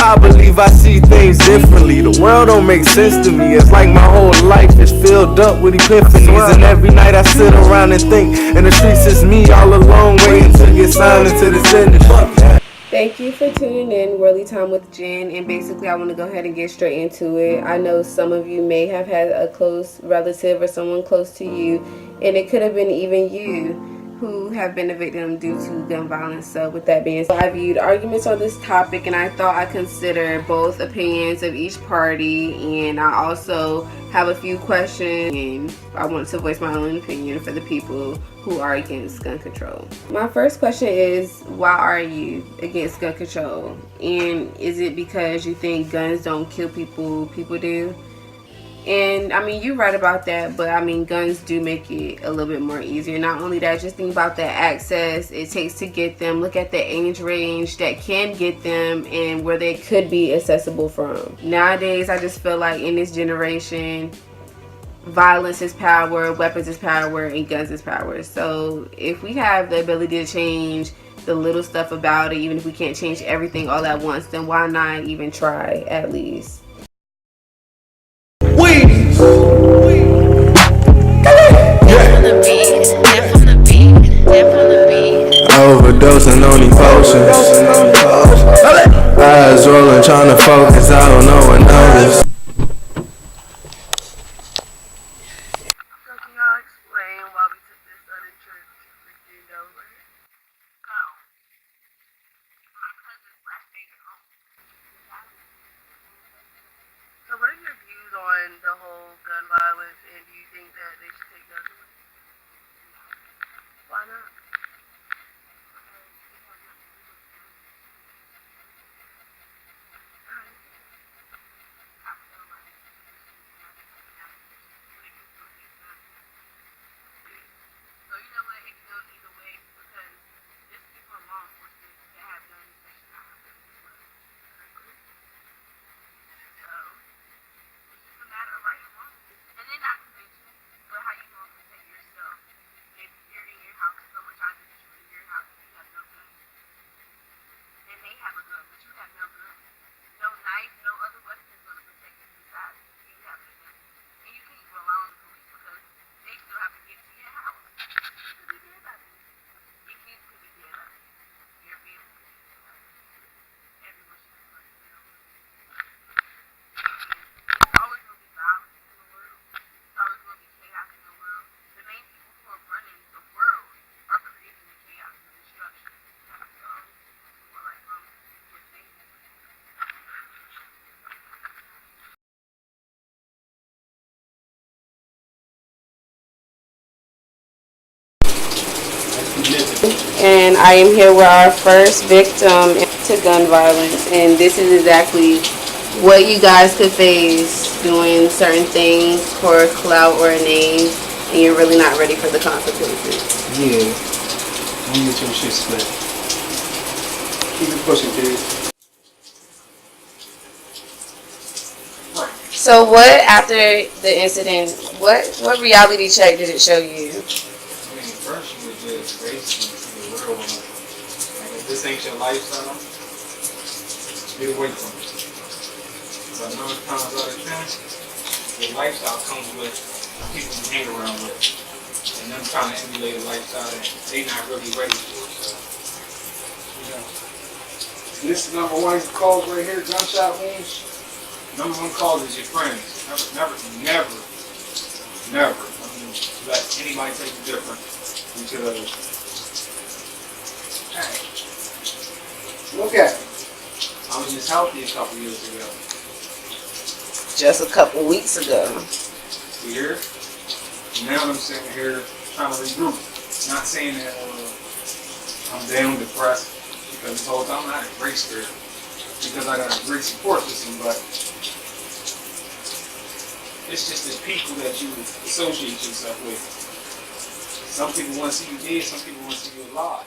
I believe I see things differently. The world don't make sense to me. It's like my whole life is filled up with epiphanies. And every night I sit around and think, in the streets it's me all alone, waiting to get signed into this industry. Thank you for tuning in, Worldly Time with Jen, and basically I want to go ahead and get straight into it. I know some of you may have had a close relative or someone close to you, and it could have been even you who have been a victim due to gun violence. So with that being said, I viewed arguments on this topic, and I thought I'd consider both opinions of each party, and I also have a few questions, and I want to voice my own opinion for the people who are against gun control. My first question is, why are you against gun control? And is it because you think guns don't kill people, people do? And I mean, you're right about that, but I mean, guns do make it a little bit more easier. Not only that, just think about the access it takes to get them. Look at the age range that can get them and where they could be accessible from. Nowadays, I just feel like in this generation, violence is power, weapons is power, and guns is power. So if we have the ability to change the little stuff about it, even if we can't change everything all at once, then why not even try at least? Overdosing on emotions. Eyes rolling, trying to focus. I don't know what notice. So what are your views on the whole gun violence, and do you think that they should take guns away? Why not? So you know what, it can go either way because there's people in law enforcement that have guns that should not have guns as well. So it's just a matter of right and wrong. And then not to mention, but how you gonna protect yourself if you're in your house, someone tries to intrude in your house and you have no gun. And they have a gun, but you have no gun. No knife, no other weapon is gonna protect you besides you having a gun. And you can't rely on the police because they still have to get to your house. You could be dead by then. Your kids could be dead by then. Your family could be dead by then. Everyone should be like, you know. There's always going to be violence in the world. There's always going to be chaos in the world. The main people who are running the world are creating the chaos and destruction. So, we're like, we're safe. And I am here with our first victim to gun violence, and this is exactly what you guys could face doing certain things for clout or a name, and you're really not ready for the consequences. Yeah, don't get your shit split. Keep it pushing, kids. So what, after the incident, what reality check did it show you? I mean, first you would just race the real one. Like, if this ain't your lifestyle, get away from it. But 9 times out of 10, your lifestyle comes with people you hang around with. And them trying to emulate a lifestyle that they not really ready for. So, you know. And this is number one cause right here, gunshot wounds. Number one cause is your friends. Never let anybody take you different because, hey, Look at it. I was just healthy a couple years ago. Just a couple weeks ago. Here, now I'm sitting here trying to regroup. Not saying that I'm down, depressed, because this whole time I had a great spirit. Because I got a great support system, but it's just the people that you associate yourself with. Some people want to see you dead, some people want to see you alive.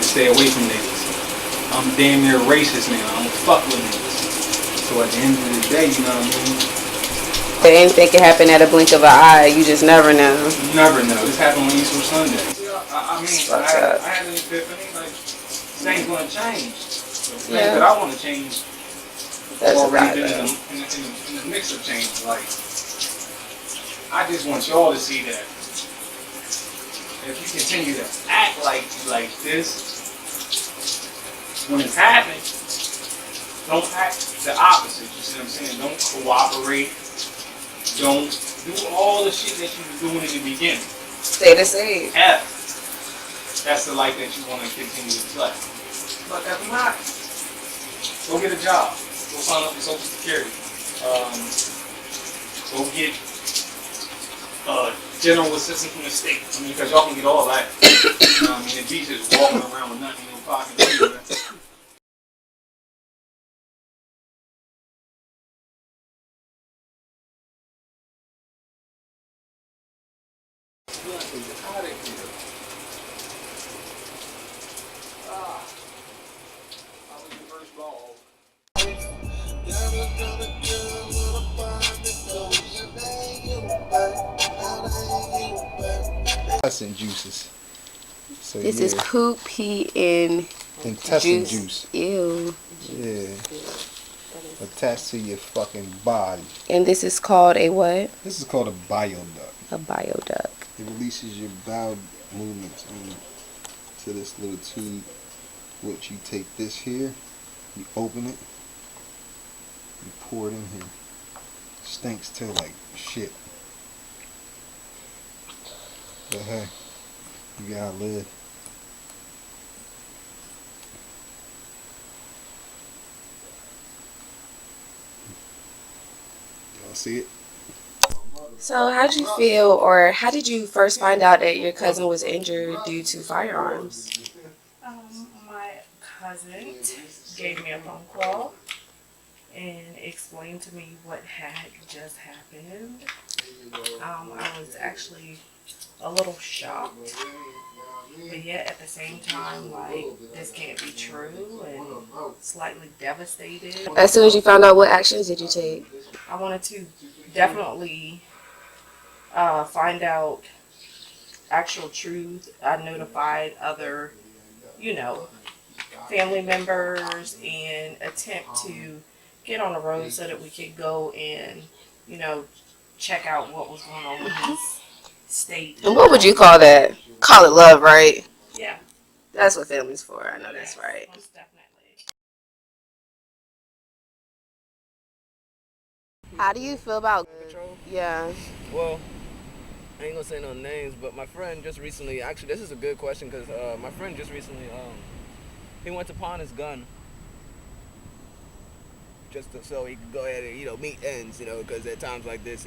Stay away from niggas. I'm damn near racist now. I don't fuck with niggas. So at the end of the day, you know what I mean? Anything can happen at a blink of an eye. You just never know. You never know. This happened on Easter Sunday. I mean, I had an epiphany. Like, things gonna change. The things Yeah. that I want to change That's already about been it. in the mix of change. Like, I just want y'all to see that if you continue to act like this when it's happening, don't act the opposite. You see what I'm saying? Don't cooperate. Don't do all the shit that you were doing in the beginning. Stay the same. That's the life that you want to continue to play. But if not, go get a job. Go sign up for Social Security. Go get general assistance from the state. I mean, because y'all can get all that. You know what I mean? If you just walking around with nothing in your pocket. Out of here. I was your first ball. Intestine juices. So This yeah, is poop, pee, and intestine juice. juice. Ew. Yeah. Attached to your fucking body. And this is called a what? This is called a bioduct. A bioduct. It releases your bowel movements to this little tube, which you take this here, you open it, you pour it in here. Stinks too like shit. But hey, you gotta live. Y'all see it? So, how'd you feel, or how did you first find out that your cousin was injured due to firearms? My cousin gave me a phone call and explained to me what had just happened. I was actually a little shocked, but yet at the same time, like, this can't be true, and slightly devastated. As soon as you found out, what actions did you take? I wanted to definitely find out actual truth. I notified other, family members and attempt to get on the road so that we could go and, check out what was going on with his state. And what would you call that? Call it love, right? Yeah. That's what family's for. I know that's right. Most definitely. How do you feel about? Yeah. Well, I ain't gonna say no names, but my friend just recently, actually this is a good question because my friend just recently, he went to pawn his gun just so he could go ahead and, meet ends, because at times like this,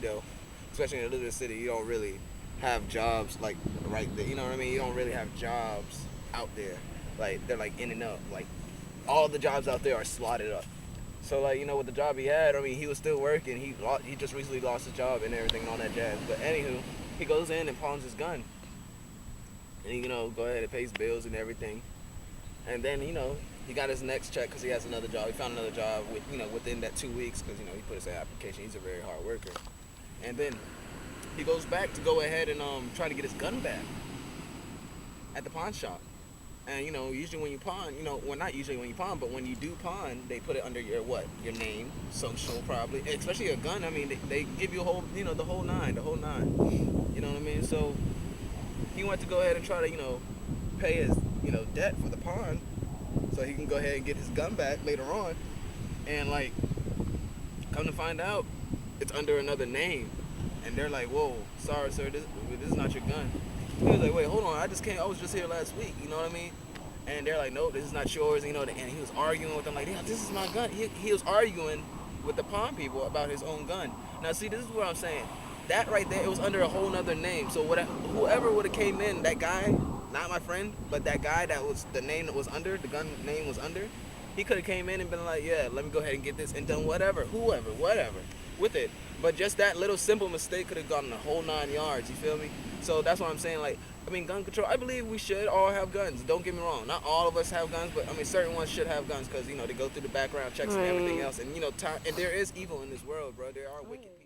especially in a little city, you don't really have jobs like right there, you know what I mean? You don't really have jobs out there. Like, they're like in and up. Like, all the jobs out there are slotted up. So, like, with the job he had, I mean, he was still working. He just recently lost his job and everything and all that jazz. But anywho, he goes in and pawns his gun. And he, go ahead and pays bills and everything. And then, he got his next check because he has another job. He found another job, within that 2 weeks because, he put his application. He's a very hard worker. And then he goes back to go ahead and try to get his gun back at the pawn shop. And, usually when you pawn, well, not usually when you pawn, but when you do pawn, they put it under your Your name, social, probably. Especially a gun, I mean, they give you a whole, the whole nine. You know what I mean? So he went to go ahead and try to, pay his, debt for the pawn so he can go ahead and get his gun back later on. And, like, come to find out, it's under another name. And they're like, whoa, sorry, sir, this is not your gun. He was like, wait, hold on, I was just here last week, you know what I mean? And they're like, no, this is not yours, and he was arguing with them, like, yeah, this is my gun. He was arguing with the pawn people about his own gun. Now, see, this is what I'm saying. That right there, it was under a whole nother name. So whoever would have came in, that guy, not my friend, but that guy that was the name that was under, the gun name was under, he could have came in and been like, yeah, let me go ahead and get this and done whatever with it. But just that little simple mistake could have gotten the whole 9 yards, you feel me? So that's what I'm saying, like, I mean, gun control, I believe we should all have guns. Don't get me wrong. Not all of us have guns, but, I mean, certain ones should have guns because, they go through the background checks and everything else. And, and there is evil in this world, bro. There are wicked people.